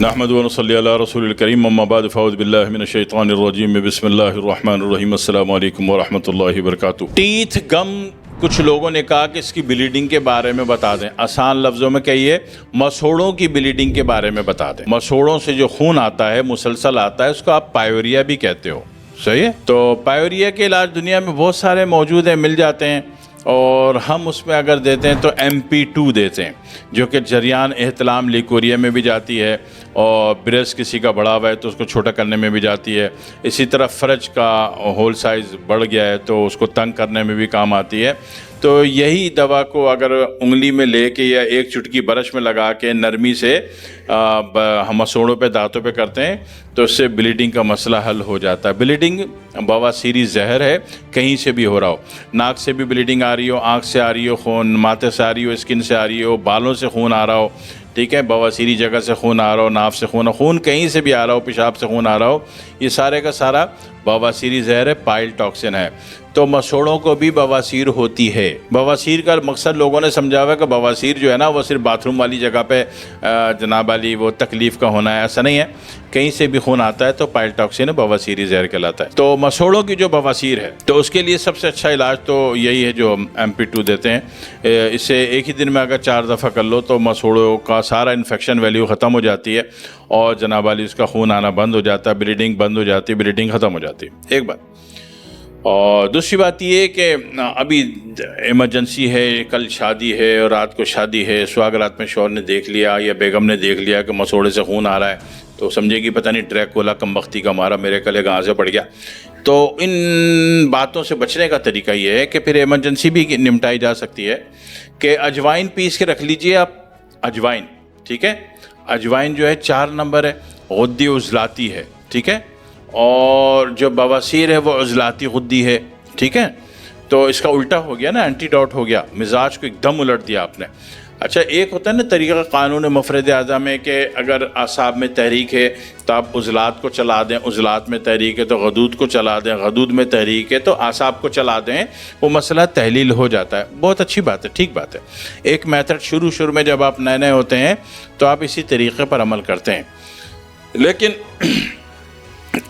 نحمد و نصلی علی رسول الکریم اما بعد فاعوذ باللہ من الشیطان الرجیم بسم اللہ الرحمن الرحیم السلام علیکم ورحمۃ اللہ وبرکاتہ۔ ٹیتھ گم کچھ لوگوں نے کہا کہ اس کی بلیڈنگ کے بارے میں بتا دیں، آسان لفظوں میں کہیے مسوڑوں کی بلیڈنگ کے بارے میں بتا دیں۔ مسوڑوں سے جو خون آتا ہے مسلسل آتا ہے اس کو آپ پائیوریا بھی کہتے ہو، صحیح ہے؟ تو پائیوریا کے علاج دنیا میں بہت سارے موجود ہیں، مل جاتے ہیں، اور ہم اس میں اگر دیتے ہیں تو MP2 دیتے ہیں جو کہ جریان احتلام لیکوریا میں بھی جاتی ہے، اور بریسٹ کسی کا بڑا ہوا ہے تو اس کو چھوٹا کرنے میں بھی جاتی ہے۔ اسی طرح فرج کا ہول سائز بڑھ گیا ہے تو اس کو تنگ کرنے میں بھی کام آتی ہے۔ تو یہی دوا کو اگر انگلی میں لے کے یا ایک چٹکی برش میں لگا کے نرمی سے ہم مسوڑوں پہ دانتوں پہ کرتے ہیں تو اس سے بلیڈنگ کا مسئلہ حل ہو جاتا ہے۔ بلیڈنگ بواسیری زہر ہے، کہیں سے بھی ہو رہا ہو، ناک سے بھی بلیڈنگ آ رہی ہو، آنکھ سے آ رہی ہو خون، ماتھے سے آ رہی ہو، اسکن سے آ رہی ہو، بالوں سے خون آ رہا ہو، ٹھیک ہے، بواسیری جگہ سے خون آ رہا ہو، ناف سے خون کہیں سے بھی آ رہا ہو، پیشاب سے خون آ رہا ہو، یہ سارے کا سارا بواسیری زہر ہے، پائل ٹاکسن ہے۔ تو مسوڑوں کو بھی بواسیر ہوتی ہے۔ بواسیر کا مقصد لوگوں نے سمجھا ہوا ہے کہ بواسیر جو ہے نا وہ صرف باتھ روم والی جگہ پہ جناب والی وہ تکلیف کا ہونا ہے، ایسا نہیں ہے، کہیں سے بھی خون آتا ہے تو پائل ٹاکسن بواسیری زہر کہلاتا ہے۔ تو مسوڑوں کی جو بواسیر ہے تو اس کے لیے سب سے اچھا علاج تو یہی ہے جو MP2 دیتے ہیں۔ اس سے ایک ہی دن میں اگر 4 دفعہ کر لو تو مسوڑوں کا سارا انفیکشن ویلیو ختم ہو جاتی ہے، اور جناب والی اس کا خون آنا بند ہو جاتا ہے، بلیڈنگ بند ہو جاتی ہے، بلیڈنگ ختم ہو جاتی ہے، ایک بات۔ اور دوسری بات یہ ہے کہ ابھی ایمرجنسی ہے، کل شادی ہے اور رات کو شادی ہے، سواگ رات میں شوہر نے دیکھ لیا یا بیگم نے دیکھ لیا کہ مسوڑے سے خون آ رہا ہے تو سمجھے گی پتہ نہیں ڈریکولا کم بختی کا مارا میرے گلے کہاں سے پڑ گیا۔ تو ان باتوں سے بچنے کا طریقہ یہ ہے کہ پھر ایمرجنسی بھی نمٹائی جا سکتی ہے کہ اجوائن پیس کے رکھ لیجئے آپ، اجوائن، ٹھیک ہے، اجوائن جو ہے 4 نمبر ہے، غدی عضلاتی ہے، ٹھیک ہے، اور جو بواسیر ہے وہ عضلاتی غدی ہے، ٹھیک ہے۔ تو اس کا الٹا ہو گیا نا، اینٹی ڈاٹ ہو گیا، مزاج کو ایک دم الٹ دیا آپ نے۔ اچھا، ایک ہوتا ہے نا طریقہ قانون مفرد اعظم میں کہ اگر اعصاب میں تحریک ہے تو آپ عضلات کو چلا دیں، عضلات میں تحریک ہے تو غدود کو چلا دیں، غدود میں تحریک ہے تو اعصاب کو چلا دیں، وہ مسئلہ تحلیل ہو جاتا ہے۔ بہت اچھی بات ہے، ٹھیک بات ہے۔ ایک میتھڈ شروع میں جب آپ نئے ہوتے ہیں تو آپ اسی طریقے پر عمل کرتے ہیں، لیکن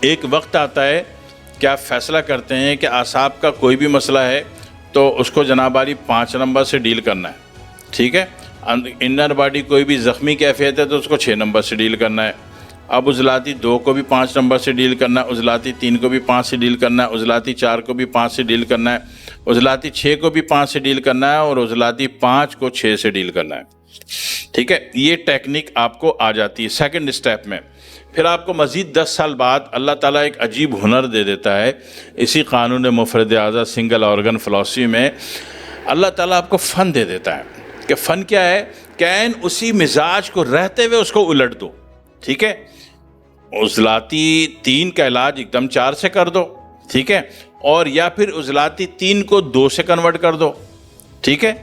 ایک وقت آتا ہے کہ آپ فیصلہ کرتے ہیں کہ اعصاب کا کوئی بھی مسئلہ ہے تو اس کو جناب عالی 5 نمبر سے ڈیل کرنا ہے، ٹھیک ہے۔ انر باڈی کوئی بھی زخمی کیفیت ہے تو اس کو 6 نمبر سے ڈیل کرنا ہے۔ اب عضلاتی 2 کو بھی 5 نمبر سے ڈیل کرنا ہے، عضلاتی 3 کو بھی 5 سے ڈیل کرنا ہے، عضلاتی 4 کو بھی 5 سے ڈیل کرنا ہے، عضلاتی 6 کو بھی 5 سے ڈیل کرنا ہے، اور عضلاتی 5 کو 6 سے ڈیل کرنا ہے، ٹھیک ہے۔ یہ ٹیکنیک آپ کو آ جاتی ہے سیکنڈ اسٹیپ میں۔ پھر آپ کو مزید 10 سال بعد اللہ تعالیٰ ایک عجیب ہنر دے دیتا ہے، اسی قانون مفرد اعظم سنگل آرگن فلاسفی میں اللہ تعالیٰ آپ کو فن دے دیتا ہے کہ فن کیا ہے کہ عین اسی مزاج کو رہتے ہوئے اس کو الٹ دو، ٹھیک ہے۔ عضلاتی 3 کا علاج ایک دم 4 سے کر دو، ٹھیک ہے، اور یا پھر عضلاتی 3 کو 2 سے کنورٹ کر دو، ٹھیک ہے،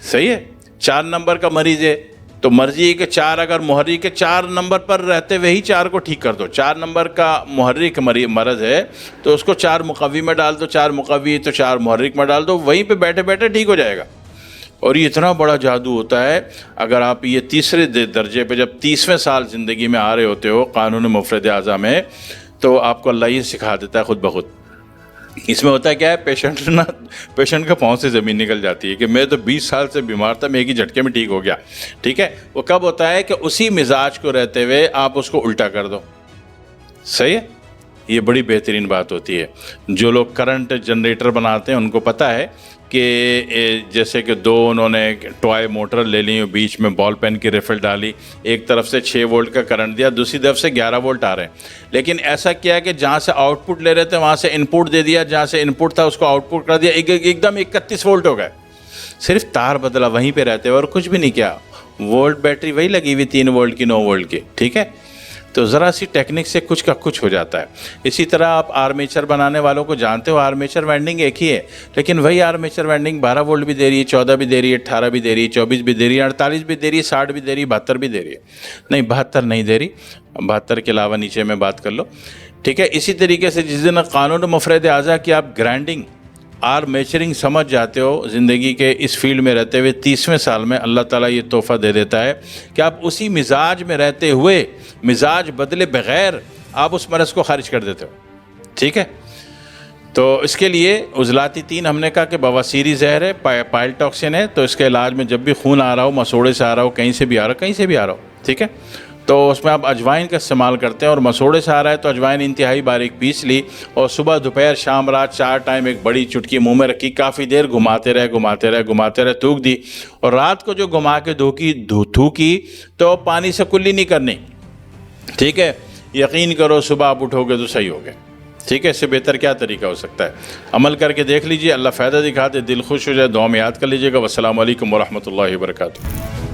صحیح ہے۔ 4 نمبر کا مریض ہے تو مرضی ہے کہ 4 اگر محرک کے 4 نمبر پر رہتے ہوئے ہی 4 کو ٹھیک کر دو۔ 4 نمبر کا محرک مرض ہے تو اس کو 4 مقوی میں ڈال دو، 4 مقوی تو 4 محرک میں ڈال دو، وہیں پہ بیٹھے بیٹھے ٹھیک ہو جائے گا۔ اور یہ اتنا بڑا جادو ہوتا ہے، اگر آپ یہ تیسرے درجے پہ جب 30ویں سال زندگی میں آ رہے ہوتے ہو قانون مفرد اعظم میں، تو آپ کو اللہ یہ سکھا دیتا ہے خود بخود۔ اس میں ہوتا ہے کیا ہے، پیشنٹ کا پاؤں سے زمین نکل جاتی ہے کہ میں تو 20 سال سے بیمار تھا، میں ایک ہی جھٹکے میں ٹھیک ہو گیا، ٹھیک ہے۔ وہ کب ہوتا ہے کہ اسی مزاج کو رہتے ہوئے آپ اس کو الٹا کر دو، صحیح ہے۔ یہ بڑی بہترین بات ہوتی ہے۔ جو لوگ کرنٹ جنریٹر بناتے ہیں ان کو پتہ ہے کہ جیسے کہ 2 انہوں نے ٹوائے موٹر لے لی، بیچ میں بال پین کی ریفل ڈالی، ایک طرف سے 6 وولٹ کا کرنٹ دیا، دوسری طرف سے 11 وولٹ آ رہے ہیں، لیکن ایسا کیا کہ جہاں سے آؤٹ پٹ لے رہے تھے وہاں سے ان پٹ دے دیا، جہاں سے ان پٹ تھا اس کو آؤٹ پٹ کر دیا، ایک دم 31 وولٹ ہو گئے، صرف تار بدلا وہیں پہ رہتے ہوئے اور کچھ بھی نہیں کیا۔ وولٹ بیٹری وہی لگی ہوئی 3 وولٹ کی 9 وولٹ کی، ٹھیک ہے۔ تو ذرا سی ٹیکنک سے کچھ کا کچھ ہو جاتا ہے۔ اسی طرح آپ آرمیچر بنانے والوں کو جانتے ہو، آرمیچر وینڈنگ ایک ہی ہے، لیکن وہی آرمیچر وینڈنگ 12 وولٹ بھی دے رہی ہے، 14 بھی دے رہی ہے، 18 بھی دے رہی ہے، 24 بھی دے رہی ہے، 48 بھی دے رہی ہے، 60 بھی دے رہی ہے، 72 بھی دے رہی ہے۔ نہیں، 72 نہیں دے رہی، 72 کے علاوہ نیچے میں بات کر لو، ٹھیک ہے۔ اسی طریقے سے جس دن قانون مفرد اعظم کی آپ گرائنڈنگ اور میچرنگ سمجھ جاتے ہو زندگی کے اس فیلڈ میں رہتے ہوئے 30ویں سال میں اللہ تعالیٰ یہ تحفہ دے دیتا ہے کہ آپ اسی مزاج میں رہتے ہوئے مزاج بدلے بغیر آپ اس مرض کو خارج کر دیتے ہو. ٹھیک ہے. تو اس کے لیے عضلاتی 3 ہم نے کہا کہ بواسیری زہر ہے, پائل ٹاکسن ہے, تو اس کے علاج میں جب بھی خون آ رہا ہو, مسوڑے سے آ رہا ہو, کہیں سے بھی آ رہا ہو, ٹھیک ہے, تو اس میں آپ اجوائن کا استعمال کرتے ہیں. اور مسوڑے سے آ رہا ہے تو اجوائن انتہائی باریک پیس لی اور صبح دوپہر شام رات 4 ٹائم ایک بڑی چٹکی منہ میں رکھی, کافی دیر گھماتے رہے تھوک دی. اور رات کو جو گھما کے تھوکی تو پانی سے کلی نہیں کرنی. ٹھیک ہے, یقین کرو صبح آپ اٹھو گے تو صحیح ہو گئے. ٹھیک ہے, اس سے بہتر کیا طریقہ ہو سکتا ہے. عمل کر کے دیکھ لیجئے, اللہ فائدہ دکھا دے, دل خوش ہو جائے, دعا میں یاد کر لیجئے گا. والسلام علیکم ورحمۃ اللہ وبرکاتہ.